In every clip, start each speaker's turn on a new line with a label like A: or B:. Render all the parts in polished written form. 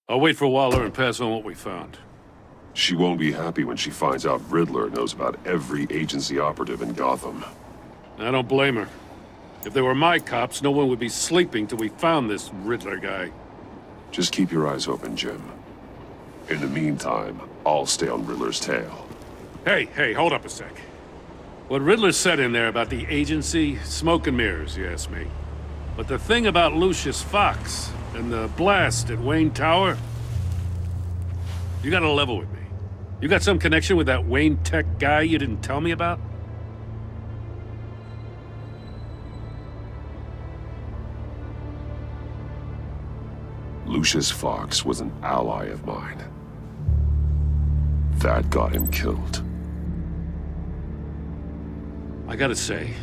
A: I'll wait for Waller and pass on what we found.
B: She won't be happy when she finds out Riddler knows about every agency operative in Gotham.
A: I don't blame her. If they were my cops, no one would be sleeping till we found this Riddler guy.
B: Just keep your eyes open, Jim. In the meantime, I'll stay on Riddler's tail.
A: Hey, hold up a sec. What Riddler said in there about the agency, smoke and mirrors, you ask me. But the thing about Lucius Fox and the blast at Wayne Tower, you gotta level with me. You got some connection with that Wayne Tech guy you didn't tell me about?
B: Lucius Fox was an ally of mine. That got him killed.
A: I gotta say,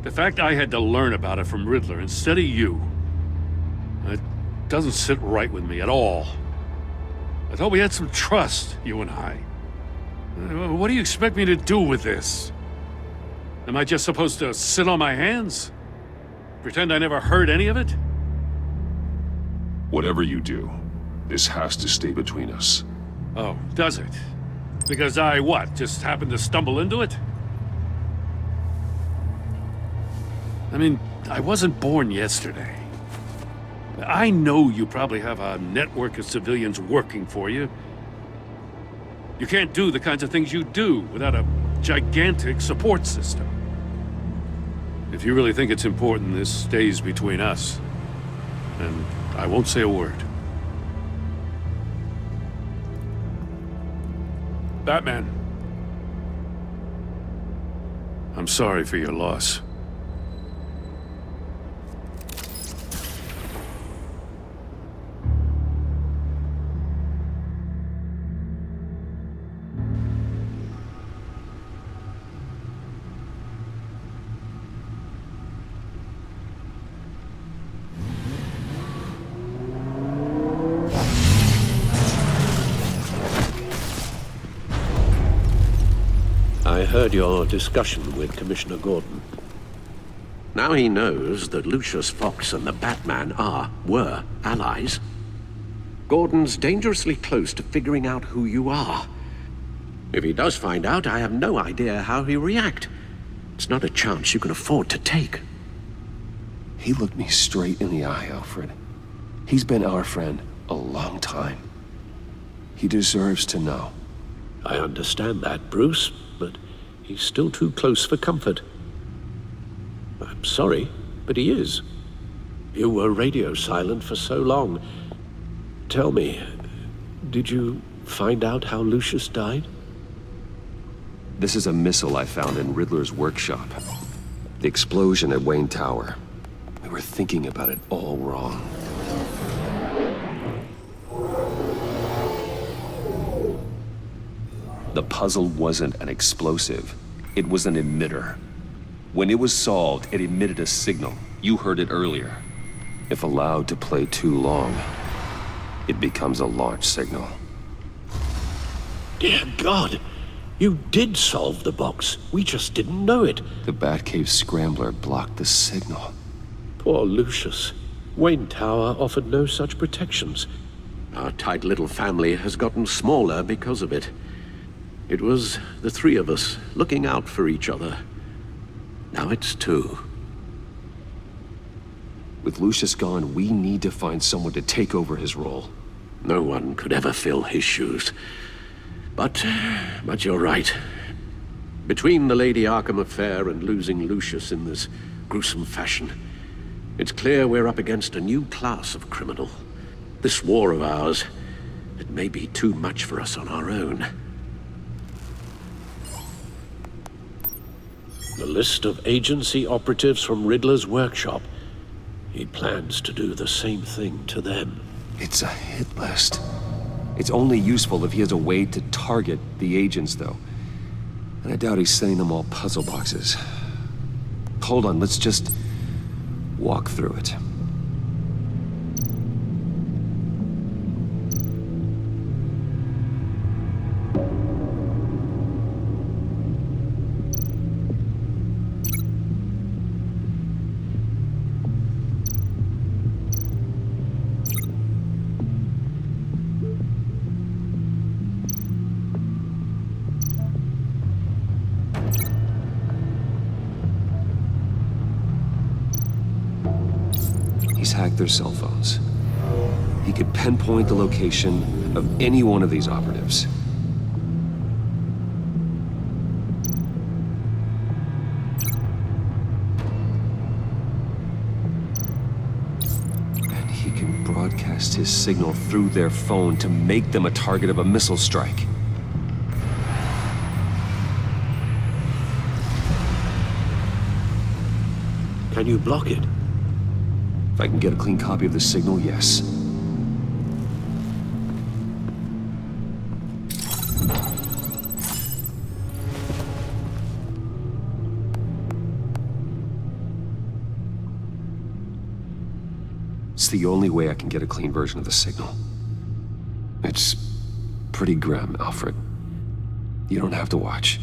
A: the fact I had to learn about it from Riddler instead of you, it doesn't sit right with me at all. I thought we had some trust, you and I. What do you expect me to do with this? Am I just supposed to sit on my hands? Pretend I never heard any of it?
B: Whatever you do, this has to stay between us.
A: Oh, does it? Because I, what, just happened to stumble into it? I mean, I wasn't born yesterday. I know you probably have a network of civilians working for you. You can't do the kinds of things you do without a gigantic support system. If you really think it's important this stays between us, then I won't say a word. Batman. I'm sorry for your loss.
C: I heard your discussion with Commissioner Gordon. Now he knows that Lucius Fox and the Batman were allies. Gordon's dangerously close to figuring out who you are. If he does find out, I have no idea how he'll react. It's not a chance you can afford to take.
D: He looked me straight in the eye, Alfred. He's been our friend a long time. He deserves to know.
C: I understand that, Bruce, but he's still too close for comfort. I'm sorry, but he is. You were radio silent for so long. Tell me, did you find out how Lucius died?
D: This is a missile I found in Riddler's workshop. The explosion at Wayne Tower. We were thinking about it all wrong. The puzzle wasn't an explosive. It was an emitter. When it was solved, it emitted a signal. You heard it earlier. If allowed to play too long, it becomes a launch signal.
C: Dear God, you did solve the box. We just didn't know it.
D: The Batcave scrambler blocked the signal.
C: Poor Lucius. Wayne Tower offered no such protections. Our tight little family has gotten smaller because of it. It was the three of us looking out for each other. Now it's two.
D: With Lucius gone, we need to find someone to take over his role.
C: No one could ever fill his shoes. But you're right. Between the Lady Arkham affair and losing Lucius in this gruesome fashion, it's clear we're up against a new class of criminal. This war of ours, it may be too much for us on our own. The list of agency operatives from Riddler's workshop. He plans to do the same thing to them.
D: It's a hit list. It's only useful if he has a way to target the agents, though. And I doubt he's sending them all puzzle boxes. Hold on, let's just walk through it. track their cell phones. He could pinpoint the location of any one of these operatives. And he can broadcast his signal through their phone to make them a target of a missile strike.
C: Can you block it?
D: If I can get a clean copy of the signal, yes. It's the only way I can get a clean version of the signal. It's pretty grim, Alfred. You don't have to watch.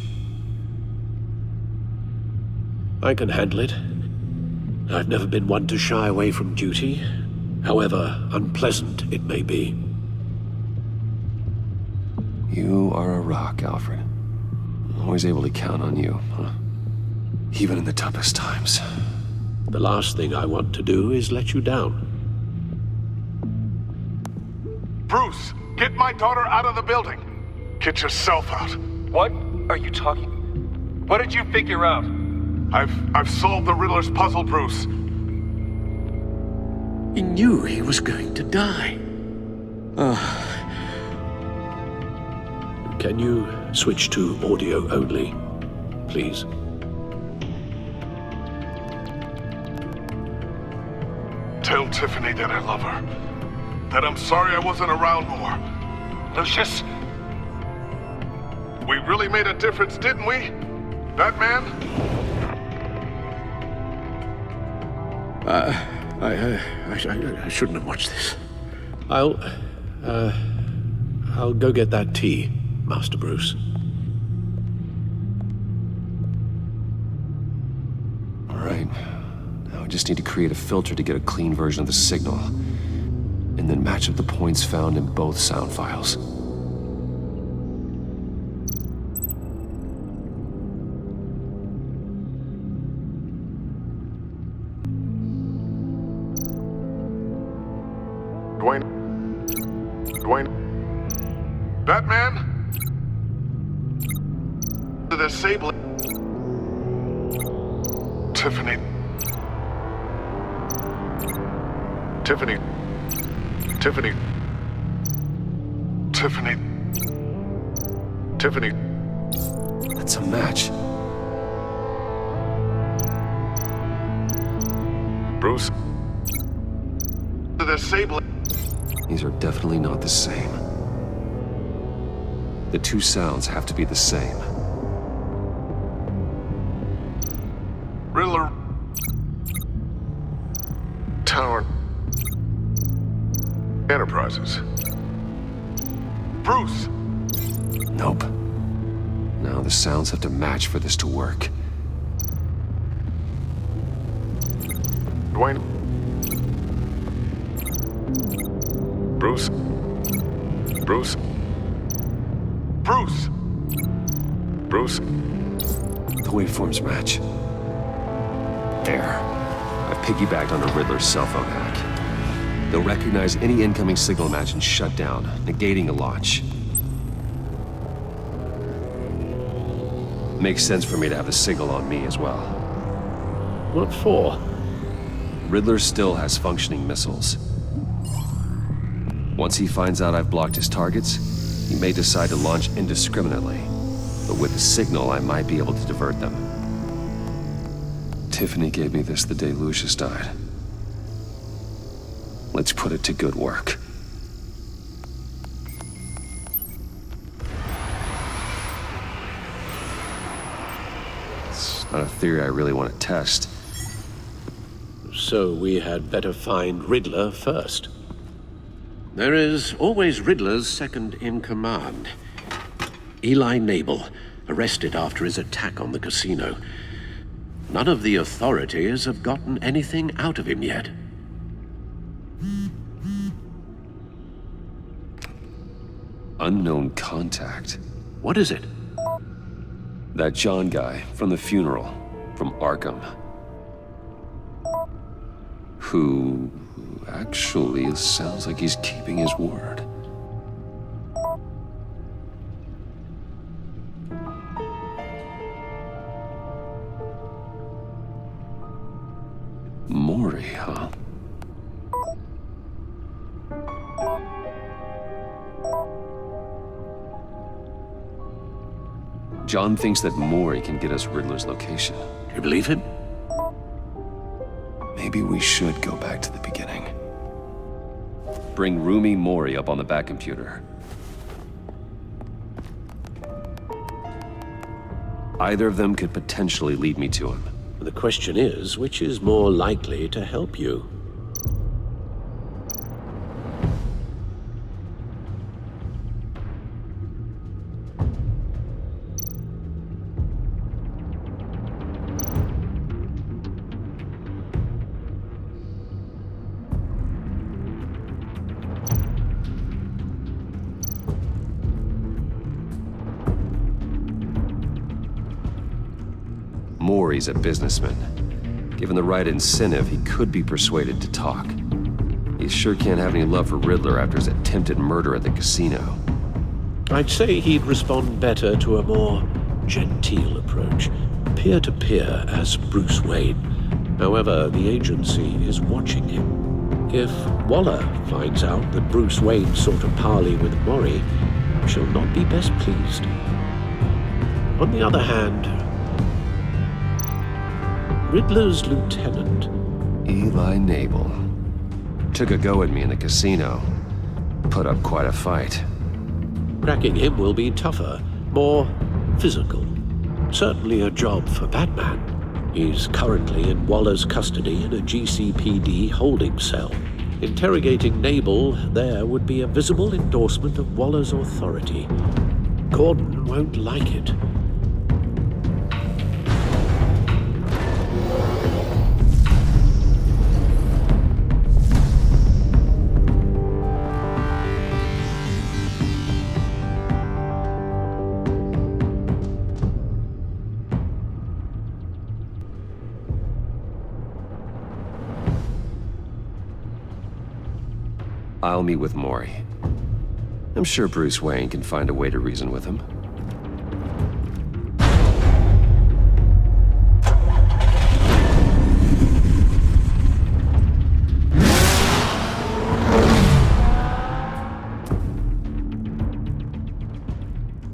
C: I can handle it. I've never been one to shy away from duty, however unpleasant it may be.
D: You are a rock, Alfred. I'm always able to count on you, huh? Even in the toughest times.
C: The last thing I want to do is let you down.
E: Bruce, get my daughter out of the building. Get yourself out.
F: What are you talking? What did you figure out?
E: I've solved the Riddler's puzzle, Bruce.
C: He knew he was going to die. Can you switch to audio only, please?
E: Tell Tiffany that I love her. That I'm sorry I wasn't around more.
F: Lucius?
E: We really made a difference, didn't we? That man?
C: I shouldn't have watched this. I'll go get that tea, Master Bruce.
D: All right. Now I just need to create a filter to get a clean version of the signal, and then match up the points found in both sound files.
E: Dwayne. That man? The disabling. Tiffany. Tiffany. Tiffany. Tiffany. Tiffany.
D: That's a match.
E: Bruce. The disabling.
D: These are definitely not the same. The two sounds have to be the same.
E: Riddler. Tower. Enterprises. Bruce!
D: Nope. Now the sounds have to match for this to work.
E: Dwayne. Bruce. Bruce. Bruce! Bruce.
D: The waveforms match. There. I've piggybacked on a Riddler's cell phone hack. They'll recognize any incoming signal match and shut down, negating a launch. Makes sense for me to have the signal on me as well.
C: What for?
D: Riddler still has functioning missiles. Once he finds out I've blocked his targets, he may decide to launch indiscriminately. But with the signal, I might be able to divert them. Tiffany gave me this the day Lucius died. Let's put it to good work. It's not a theory I really want to test.
C: So we had better find Riddler first. There is always Riddler's second in command. Eli Nabel, arrested after his attack on the casino. None of the authorities have gotten anything out of him yet.
D: Unknown contact.
C: What is it?
D: That John guy from the funeral, from Arkham. Who Actually, it sounds like he's keeping his word. Maury, huh? John thinks that Maury can get us Riddler's location.
C: You believe him?
D: Maybe we should go back to the beginning. Bring Rumi Maury up on the back computer. Either of them could potentially lead me to him.
C: The question is, which is more likely to help you?
D: Maury's a businessman. Given the right incentive, he could be persuaded to talk. He sure can't have any love for Riddler after his attempted murder at the casino.
C: I'd say he'd respond better to a more genteel approach, peer-to-peer as Bruce Wayne. However, the agency is watching him. If Waller finds out that Bruce Wayne sought a parley with Maury, she'll not be best pleased. On the other hand, Riddler's lieutenant,
D: Eli Nabel. Took a go at me in the casino. Put up quite a fight.
C: cracking him will be tougher, more physical. Certainly a job for Batman. He's currently in Waller's custody in a GCPD holding cell. Interrogating Nabel there would be a visible endorsement of Waller's authority. Gordon won't like it.
D: I'll meet with Maury. I'm sure Bruce Wayne can find a way to reason with him.